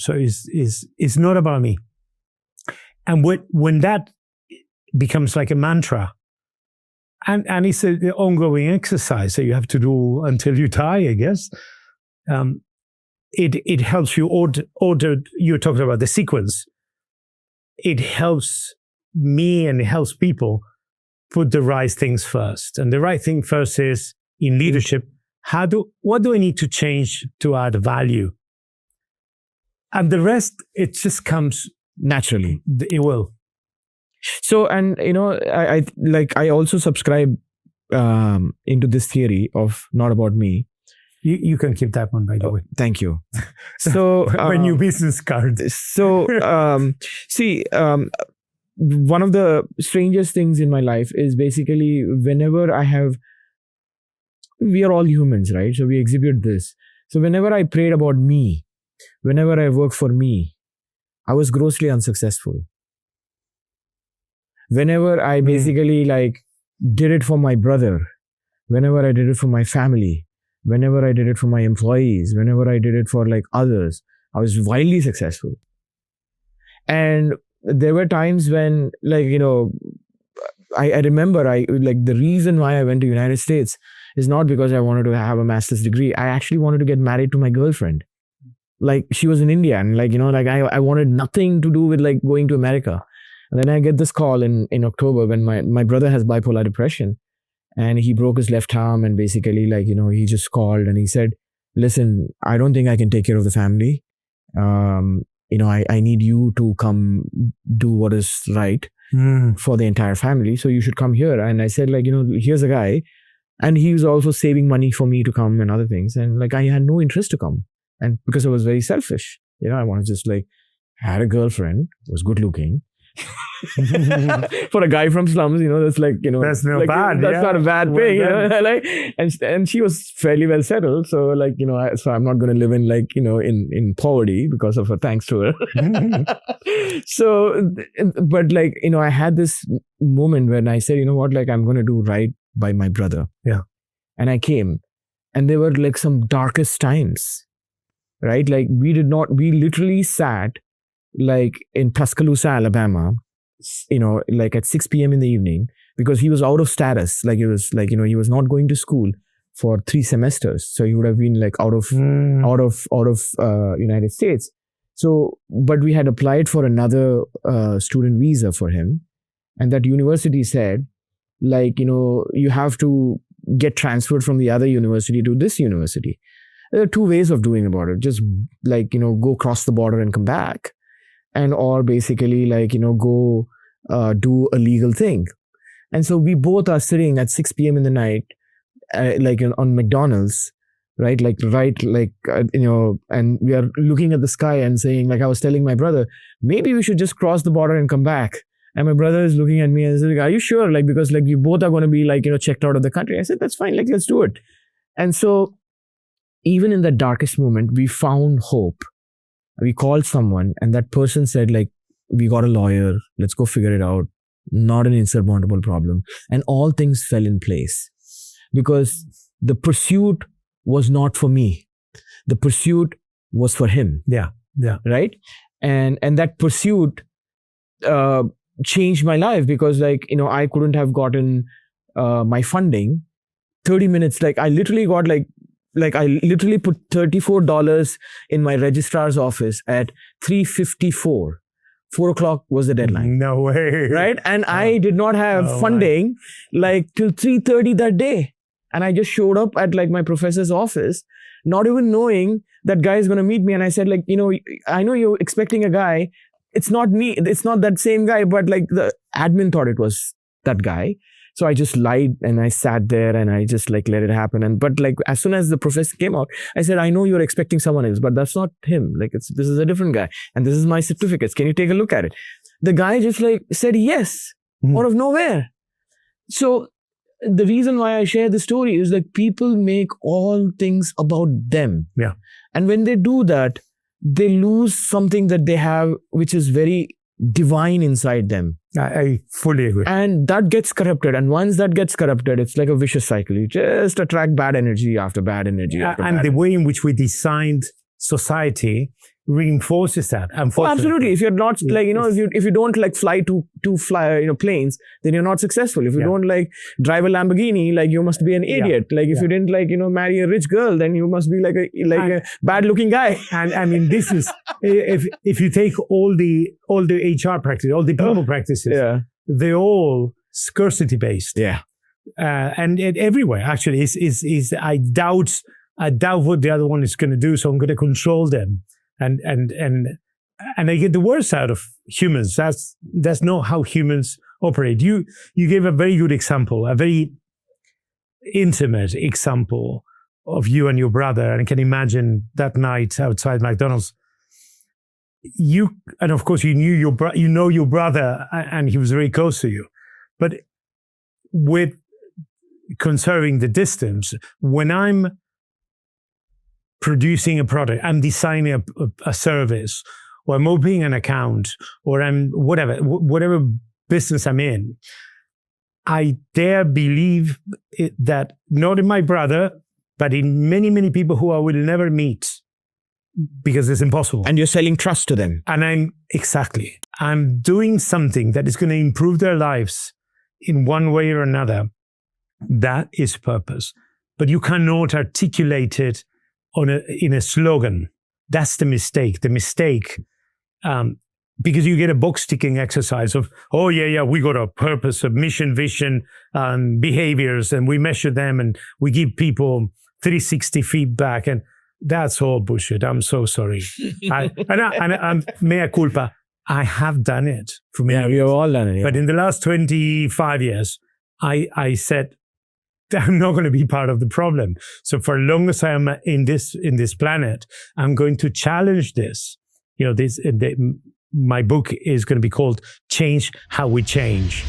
So it's not about me. And when that becomes like a mantra, and it's an ongoing exercise that you have to do until you die, I guess. It helps you order. You're talking about the sequence. It helps me and it helps people put the right things first. And the right thing first is in leadership. What do I need to change to add value? And the rest, it just comes naturally. It will. So, and I also subscribe into this theory of not about me. You can keep that one, by the way. Thank you. So my new business card. So one of the strangest things in my life is basically whenever we are all humans, right? So we exhibit this. So whenever I prayed about me, whenever I worked for me, I was grossly unsuccessful. Whenever I basically did it for my brother, whenever I did it for my family, whenever I did it for my employees, whenever I did it for others, I was wildly successful. And there were times when I remember the reason why I went to United States is not because I wanted to have a master's degree. I actually wanted to get married to my girlfriend. She was in India, and I wanted nothing to do with going to America. And then I get this call in October when my brother has bipolar depression, and he broke his left arm, and basically he just called and he said, listen, I don't think I can take care of the family. I need you to come do what is right for the entire family. So you should come here. And I said, here's a guy. And he was also saving money for me to come and other things. And I had no interest to come. And because I was very selfish, I wanted to just had a girlfriend, was good looking. For a guy from slums, that's that's no bad. That's not a bad thing, and she was fairly well settled. So so I'm not going to live in poverty because of her, thanks to her. So, but I had this moment when I said, I'm going to do right by my brother. Yeah. And I came, and there were some darkest times, right? We literally sat in Tuscaloosa, Alabama, at 6 p.m. in the evening, because he was out of status. He was not going to school for 3 semesters. So he would have been out of United States. So, but we had applied for another student visa for him. And that university said, you have to get transferred from the other university to this university. There are 2 ways of doing about it. Just go cross the border and come back. Or basically go do a legal thing. And so we both are sitting at 6 p.m. in the night, on McDonald's, right? And we are looking at the sky and saying, I was telling my brother, maybe we should just cross the border and come back. And my brother is looking at me and saying, are you sure? Because you both are going to be checked out of the country. I said, that's fine. Let's do it. And so even in the darkest moment, we found hope. We called someone, and that person said, we got a lawyer. Let's go figure it out. Not an insurmountable problem. And all things fell in place because the pursuit was not for me. The pursuit was for him. Yeah. Yeah. Right. And that pursuit changed my life because I couldn't have gotten my funding 30 minutes. I literally got I literally put $34 in my registrar's office at 3:54. 4 o'clock was the deadline. No way. Right? And I did not have funding till 3:30 that day. And I just showed up at my professor's office, not even knowing that guy is going to meet me. And I said, I know you're expecting a guy. It's not me. It's not that same guy. But the admin thought it was that guy. So I just lied and I sat there and I just let it happen. But as soon as the professor came out, I said, I know you're expecting someone else, but that's not him. This is a different guy. And this is my certificates. Can you take a look at it? The guy just said yes, out of nowhere. So the reason why I share this story is people make all things about them. Yeah. And when they do that, they lose something that they have, which is very divine inside them. I fully agree. And that gets corrupted. And once that gets corrupted, it's like a vicious cycle. You just attract bad energy after bad energy after bad energy. And the way in which we designed society reinforces that. Oh, Unfortunately. absolutely. If you're not like, if you don't like fly planes, then you're not successful. If you don't like drive a Lamborghini, like you must be an idiot. Like if you didn't like, marry a rich girl, then you must be like a bad looking guy. And I mean, this is, if you take all the HR practices, all the people practices, they're all scarcity based. Yeah. And everywhere actually is I doubt what the other one is going to do. So I'm going to control them. And I get the worst out of humans. That's not how humans operate. You gave a very good example, a very intimate example of you and your brother. And I can imagine that night outside McDonald's. And of course you knew your brother, and he was very close to you. But with conserving the distance, when I'm producing a product, I'm designing a service, or I'm opening an account, or I'm whatever business I'm in, I dare believe that not in my brother, but in many, many people who I will never meet, because it's impossible. And you're selling trust to them. And I'm doing something that is going to improve their lives in one way or another. That is purpose. But you cannot articulate it in a slogan. That's the mistake. Because you get a box ticking exercise of, we got a purpose, a mission, vision, behaviors, and we measure them, and we give people 360 feedback, and that's all bullshit. I'm so sorry. And mea culpa. I have done it for me. Yeah, we have all done it. Yeah. But in the last 25 years, I said, I'm not going to be part of the problem. So for as long as I am in this planet, I'm going to challenge this. My book is going to be called Change How We Change.